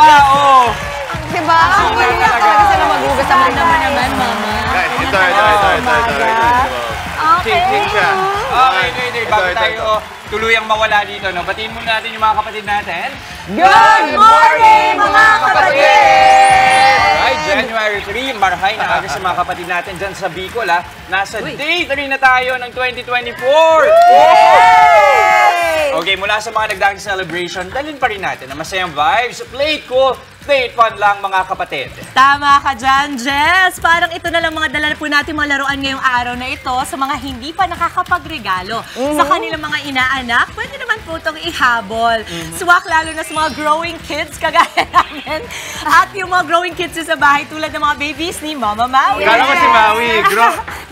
Oo. Diba? Hindi na talaga sila magugas sa mga naman, mama. Ito. Okay. Bago tayo tuluyang mawala dito, no? Batiin muna natin yung mga kapatid natin. Good morning, mga kapatid! Alright, January 3, marhay na aga sa mga kapatid natin dyan sa Bicol, ha? Nasa day 3 na tayo ng 2024! Okay, mula sa mga nagdaang celebration, dalhin pa rin natin ang masayang vibes. Play it cool, play it fun lang, mga kapatid. Tama ka dyan, Jess. Parang ito na lang mga dala po natin mga laruan ngayong araw na ito sa mga hindi pa nakakapagregalo. Sa kanilang mga inaanak, pwede naman po itong ihabol. Swak lalo na sa mga growing kids kagaya namin. At yung mga growing kids sa bahay tulad ng mga babies ni Mama Maui. Kala ko si Maui.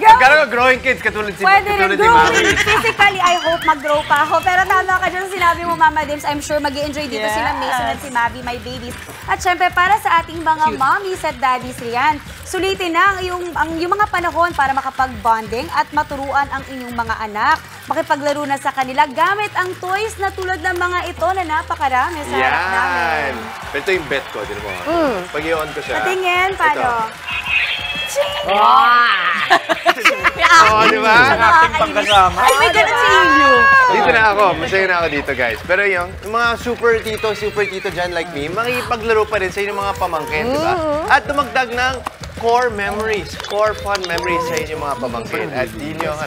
Kala ko growing kids katulad ni Maui. Physically, I hope mag-grow pa ako. Pero tama ka dyan, sinabi mo, Mama Dims, I'm sure mag-i-enjoy dito sila Mason at si Mavi, my babies. At syempre, para sa ating mga mommies at daddies riyan, sulitin na yung mga panahon para makapag-bonding at maturuan ang inyong mga anak. Makipaglaro na sa kanila gamit ang toys na tulad ng mga ito na napakarami sa harap namin. Ito yung bet ko, di ba? Pag i-on ko siya. Patingin, paano? Oo, di ba? Ang ating pangkasama. Ay, may ganun si Inyo. Dito na ako. Masaya na ako dito, guys. Pero yung mga super tito dyan like me, makipaglaro pa rin sa inyong mga pamangkin, di ba? At tumagdag ng core memories, core fun memories sa inyong mga pamangkin. At yun yung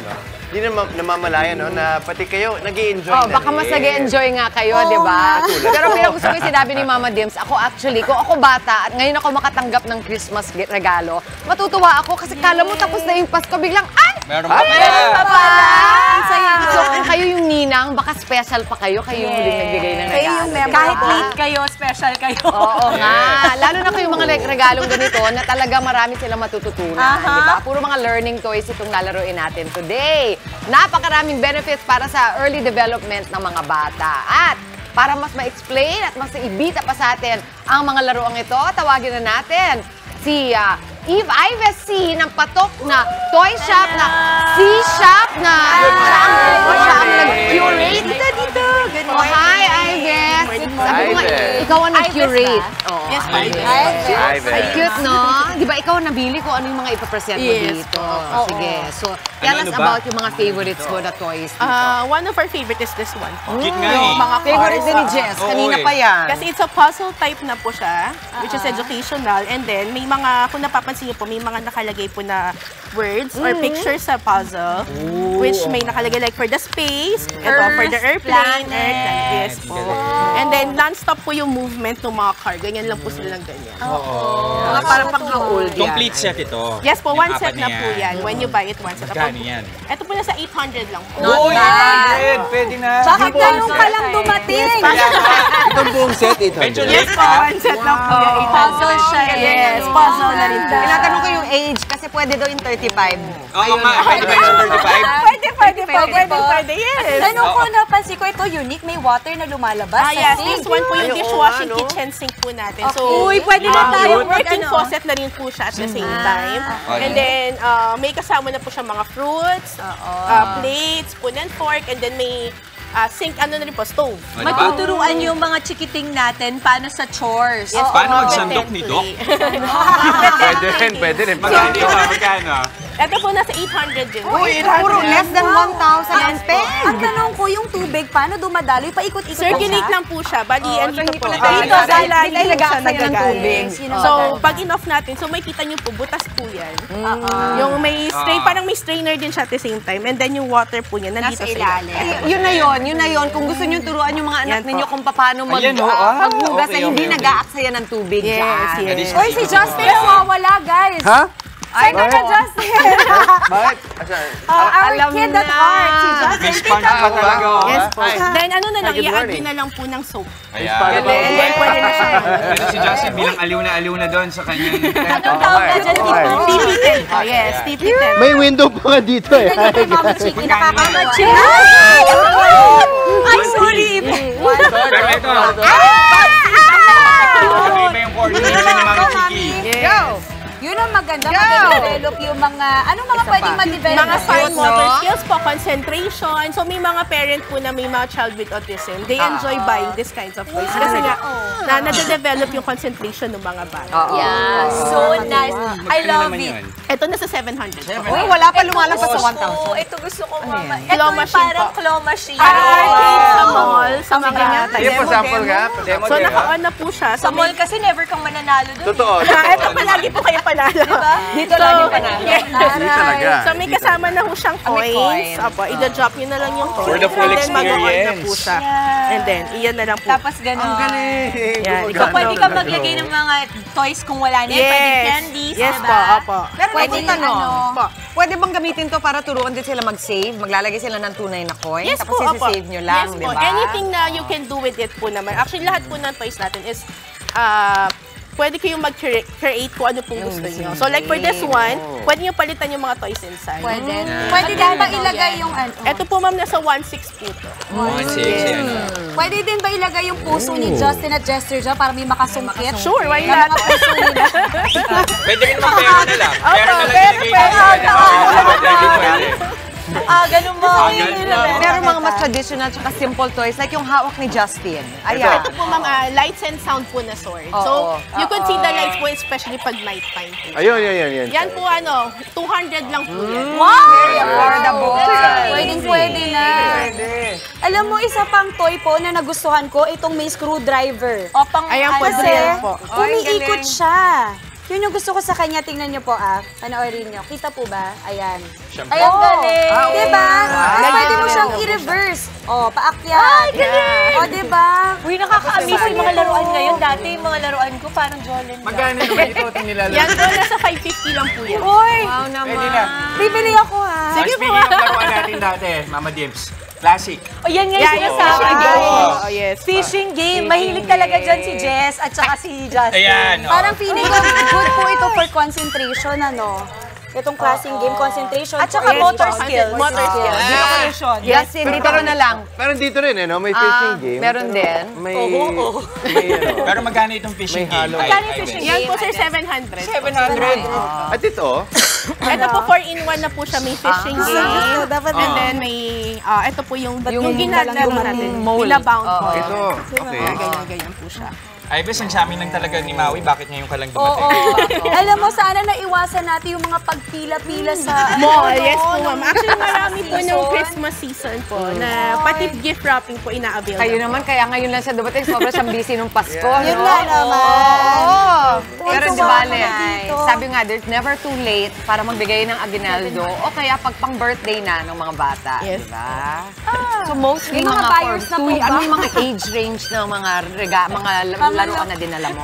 hindi na namamalaya, no, na pati kayo nag-i-enjoy na Baka mas nag-i-enjoy nga kayo, di ba? Pero gusto ko yung sinabi ni Mama Dims, ako actually, kung ako bata at ngayon ako makatanggap ng Christmas regalo, matutuwa ako kasi kala mo tapos na yung Pasko, biglang, Meron pa pala! So, kung kayo yung ninang, baka special pa kayo, kayo yung huling nagbigay ng regalo. Kahit late kayo, special kayo. Oo nga. Lalo na kayong mga regalong ganito na talaga marami silang matututunan. Diba? Puro mga learning toys itong lalaroin natin today. Napakaraming benefits para sa early development ng mga bata. At para mas ma-explain at mas ibita pa sa atin ang mga laruang ito, tawagin na natin si Eve Ivesy ng patok na toy shop na C-shop na siya ang nag-curate. Dito. Oh, hi, Ives. Sabi ko nga, ikaw ang nag-curate. Yes, Ives. Cute, no? Di ba ikaw ang nabili ko ano yung mga ipapresent mo dito? Sige. So, tell us about yung mga favorites mo na toys dito. One of our favorite is this one. Cute nga Yung mga Favorite cars. din ni Jess. Kanina pa yan. Kasi it's a puzzle type na po siya, which is educational. And then, may mga, kung napapansin niyo po, may mga nakalagay po na words or pictures sa puzzle, which may nakalagay like for the space, ito for the airplane, yes po. And then, non-stop po yung movement ng mga car. Ganyan lang po sila ng ganyan. Mga parang pang-haul yan. Complete set ito. Yes po, Yung one set apat na po yan. When you buy it, one set. Magkano yan? Ito po nasa 800 lang po. Oh, 800! Pwede na. Bakit ganun ka lang dumating? Itong buong set, 800. Yes po, one set lang po. Puzzle siya. Yes, puzzle na rin po. Tinatanong ko yung age kasi pwede daw yung 35. Oo nga, pwede ba yung 35? Pwede, yes. Tanong ko, napansin ko, ito unique, may water na lumalabas. Yes, this one po yung dishwashing kitchen sink po natin. So, Uy, pwede na tayo working faucet na rin po siya at the same time. And then, may kasama na po siya mga fruits, plates, spoon and fork, and then may sink, ano na rin po, stove. Matuturuan yung mga chikiting natin paano sa chores. Yes, Paano magsandok ni Doc? Pwede rin. Magkano? Ito po nasa 800 din. Uy, puro less than 1,000 ang pen. Ang tanong ko, yung tubig, paano dumadaloy? Paikot-ikot Circulate lang po siya. Bali, ano hindi po. pala tayo Dito, sa nag-aaksaya ilalim siya ng tubig. nagagaling. So, pag in-off natin, so may kita niyo po, butas po yan. Yung may strain, parang may strainer din siya at the same time. And then yung water po niya, nandito sa ilalim. Yun na yun. Kung gusto nyo turuan yung mga anak Yan po. ninyo kung paano Ayan, maghugas na okay, hindi okay. nag-aaksaya ng tubig dyan. Yes. Uy, si Justin nawawala, guys. Ha? Saan ka na, Justin? Bakit? Our kid at heart, si May Justin. sponge pa talaga. Yes po. Hi. Then ano na lang, Good i-add morning. nyo na lang po ng soap. Ayan. And then pwede na siya. Pero si Justin bilang aliw na doon sa kanyang... Anong tawag na dyan? TP10 po. Yes, TP10. May window pa nga dito eh. Mama Chiki, nakakamachi. Ay, sorry. Pero ito, iba yung coordination ni Mami Chiki. Go! Yun ang maganda, mag-develop yung mga, anong mga pwedeng ma-develop? Mga fine no? motor skills po, concentration. So may mga parent po na may mga child with autism, they enjoy buying these kinds of toys. Kasi nga, nade-develop yung concentration ng mga bata. Yeah, so nice. I love naman it. yun? Ito na sa 700 po. Uy, wala pa lumalabas sa 1,000. Oh, ito gusto ko, mama. yan? Ito Claw yung machine parang po. claw machine. Arcade sa mall, sa mga... Sige, pa-sample nga. Demo, So demo. naka-on na po siya. Sa mall kasi never kang mananalo doon. Totoo. Ito palagi po kayo panalo. Dito lagi pa na. Hindi talaga. So may kasama na po siyang may coins. coin. Apo, ida-drop nyo na lang yung coins. For the full And then mag-on na experience. po siya. And then, iyan na lang po. Tapos gano'n. Yan, So, pwede ka maglagay ng mga toys kung wala na. Pwede candies, Yes diba? po, opo. Pero Pwede pwede tanong, ano. pwede bang gamitin to para turuan din sila mag-save? Maglalagay sila ng tunay na coin? Yes tapos po, opo. isi-save nyo lang, Yes di po. ba? Anything na you can do with it po naman. Actually, lahat po ng toys natin is pwede kayong mag-create kung ano pong gusto nyo. So like for this one, pwede nyo palitan yung mga toys inside. Pwede. Pwede din ba ilagay yung ano? Ito po ma'am, nasa 1.6 po to. 1.6 yan. Pwede din ba ilagay yung puso ni Justin at Jester dyan para may makasungkit? Sure, why Yung not? mga puso nila. Pwede rin mag-pera na lang. Pera na lang ilagay dito. Ganun mo. Pero mga mas traditional tsaka simple toys, like yung hawak ni Justin. Ayan. Ito po mga lights and sound po na sword. So, you could see the lights po especially pag nighttime po. Ayun, yan. Yan po 200 lang po yan. Very affordable. Pwede na. Alam mo, isa pang toy po na nagustuhan ko, itong may screwdriver. O, pang Ayan po, Kasi, drill po. umiikot siya. Yun yung gusto ko sa kanya. Tingnan niyo po, panoorin niyo. Kita po ba? Ayan. Siyempre. Ayan, galing. Diba? Wow. Pwede mo siyang i-reverse. Paakyat. Ay, galing. Diba? Uy, nakaka-amaze yung mga laruan ngayon. Dati yung mga laruan ko parang Jolene. Magkano naman ito nilalaro? Yan po, nasa 550 lang po yan. Uy, Wow naman. Pwede na. bibili ako Sige po. Speaking of laruan natin dati, Mama Dims, classic. O, yan nga yung sinasabi ko. Oh, yes. Fishing game. Mahilig talaga dyan si Jess at saka si Justin. Ayan. Parang feeling ko good po ito for concentration, ano? Itong klaseng game, concentration. At saka Yes, motor po. skills. Motor skills. Decoration. Justin, dito na lang. Pero dito rin, may fishing game. Meron din. May ano. Pero magkano itong fishing May game? halo. Ay, Magkano yung ay, fishing Bes. Yan po sir, 700. 700. At ito, Ito po 4-in-1 na po siya. May fishing game. Dapat And then may, ito po yung Yung ginalaro natin. mold. Bilabound po. ito. Okay. Ganyan po siya. Ay, Bes, ang sa amin lang talaga ni Maui, bakit ngayon ka lang Oo. dumating? Alam mo, sana naiwasan natin yung mga pagpila-pila sa... Mall, yes po ma'am. Actually marami po Season. ng Christmas season po na pati gift wrapping po ina-avail. Kayo naman, kaya ngayon lang siya dumating. Sobrang siyang busy nung Pasko. Yun no? nga naman. Oo. Pero di Tuwa bale, ka na dito. sabi nga, there's never too late para magbigay ng aguinaldo o kaya pag pang birthday na ng mga bata. Yes. Diba? So mostly May mga buyers na po ba? ano yung mga age range ng mga laruan na dinala mo?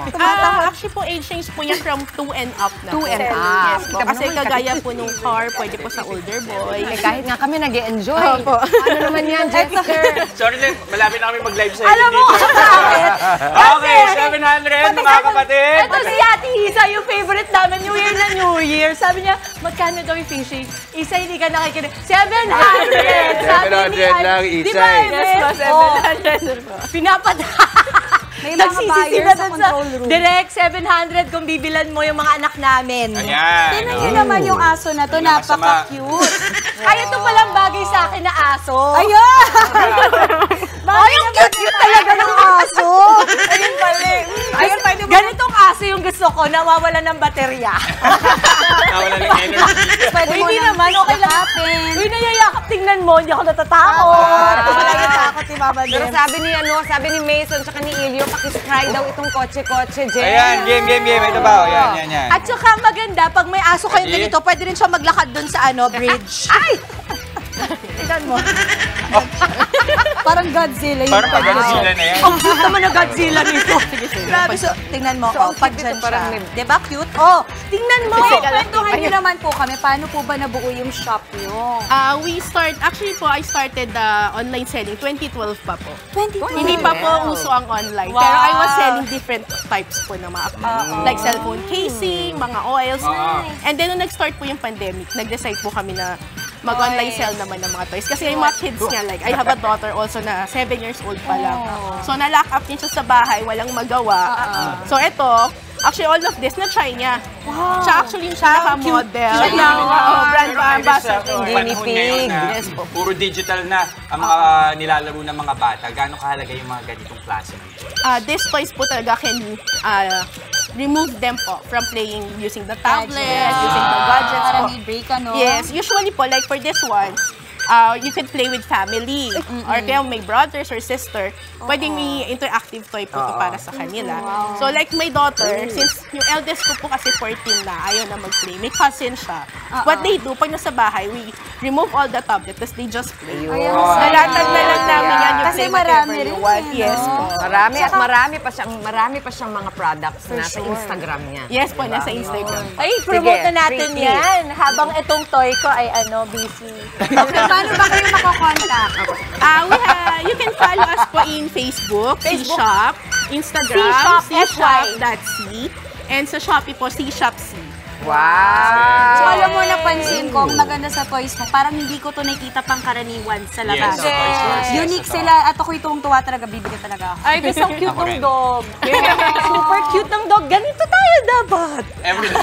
Actually po, age range po yan from 2 and up na. 2 and po. up. Yes po. Ikaw Kasi naman, kagaya po nung car, pwede po sa older boy. Eh, kahit nga kami nag-e-enjoy. Ano naman yan, Jester? Sorry din, malapit na kami mag-live sa Alam mo kung bakit? Okay, 700 mga kapatid. Ito si Ate Isa, yung favorite namin, New Year na New Year. Sabi niya, magkano gawin fishing? Isa, hindi ka nakikinig. 700! Sabi ni 700 lang, Di Isa. ba, Yes po, 700 po. May mga buyers sa control room. Direct 700 kung bibilan mo yung mga anak namin. Ayan. Tingnan niyo naman yung aso na to, Napakasama. napaka-cute. Ay, ito palang bagay sa akin na aso. Ayun! Ay, yung cute talaga ng aso. Ayun pala. Ayun, ganitong aso yung gusto ko, nawawala ng baterya. Nawala ng energy. Pwede Uy, mo hindi nang naman, okay lang. yakapin. Uy, nayayakap, tingnan mo, hindi ako natatakot. Wala yung takot si Mama Pero Jem. sabi ni Mason tsaka ni Ilio, pakistry daw itong kotse-kotse, Jen. Ayan, game. Ito ba? Yan. At saka maganda, pag may aso kayong Adi. ganito, pwede rin siya maglakad dun sa bridge. Ay! Tingnan mo. Parang Godzilla yung Parang pag sila na yan. Ang cute naman ng Godzilla nito. Grabe, so, tingnan mo, pag dyan siya. Diba, cute? Oh, tingnan mo. Kwentuhan niyo naman po kami, paano po ba nabuo yung shop niyo? Actually po, I started online selling 2012 pa po. 2020. Hindi pa po uso ang online. Pero I was selling different types po ng mga like cellphone casing, mga oils. And then, nung nag-start po yung pandemic, nag-decide po kami na mag-online sell naman ng mga toys. Kasi yung mga kids niya, like, I have a daughter also na 7 years old pa lang. So, na-lock up din siya sa bahay, walang magawa. So, eto, Actually, all of this, na-try niya. Siya actually yung model. Cute Now, naman. brand Pero ambassador. Iris, Guinea panahon ngayon pig. na Yes po. puro digital na ang mga nilalaro ng mga bata. Gaano kahalaga yung mga ganitong klase ng toy? These toys po talaga can remove them po from playing using the tablet, using the gadgets Para po. may break, ano? Yes, usually po, like for this one, you can play with family or kaya may brothers or sister, pwedeng may interactive toy po to para sa kanila. So like my daughter, since yung eldest ko po kasi 14 na, ayaw na mag-play, may cousin siya. What they do, pag nasa bahay, we remove all the tablet, tapos they just play. Nalatag na lang namin yan yung Kasi play marami whatever you rin, want. no? Yes po. Marami at marami pa siyang mga products na sa Instagram niya. Yes po, nasa Instagram. Ay, promote Sige, na natin Tracy. yan. Habang itong toy ko ay busy. Paano ba kayo makokontak? You can follow us po in Facebook, C-Shop, Instagram, C-Shop, C-Shop.c, and sa Shopee po, C-Shop.c. So, Wow! alam mo, napansin ko, ang maganda sa toys mo, parang hindi ko to nakikita pang karaniwan sa labas. Yes, Toy Stores, yes, Unique totoo. sila at ako'y tuwang-tuwa talaga, bibili talaga ako. Ay, bes, ang cute Ako ng rin. dog. Super cute ng dog. Ganito tayo dapat. Everyday.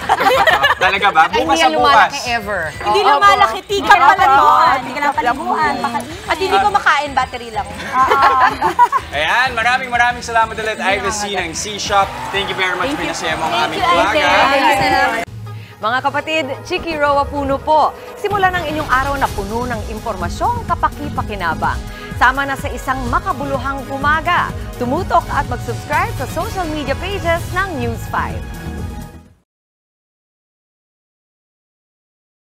Talaga ba? Ay, Bukas hindi sa yan bukas. lumalaki ever. Hindi lumalaki. Tikap pala to. Hindi ka lang paliguan. At hindi ko makain, battery lang. Ayan, maraming salamat ulit, Ivy C ng C-Shop. Thank you very much, pinasaya mo ang aming vlog. Mga kapatid, Chiki Roa Puno po. Simula ng inyong araw na puno ng impormasyong kapaki-pakinabang. Sama na sa isang makabuluhang umaga. Tumutok at mag-subscribe sa social media pages ng News 5.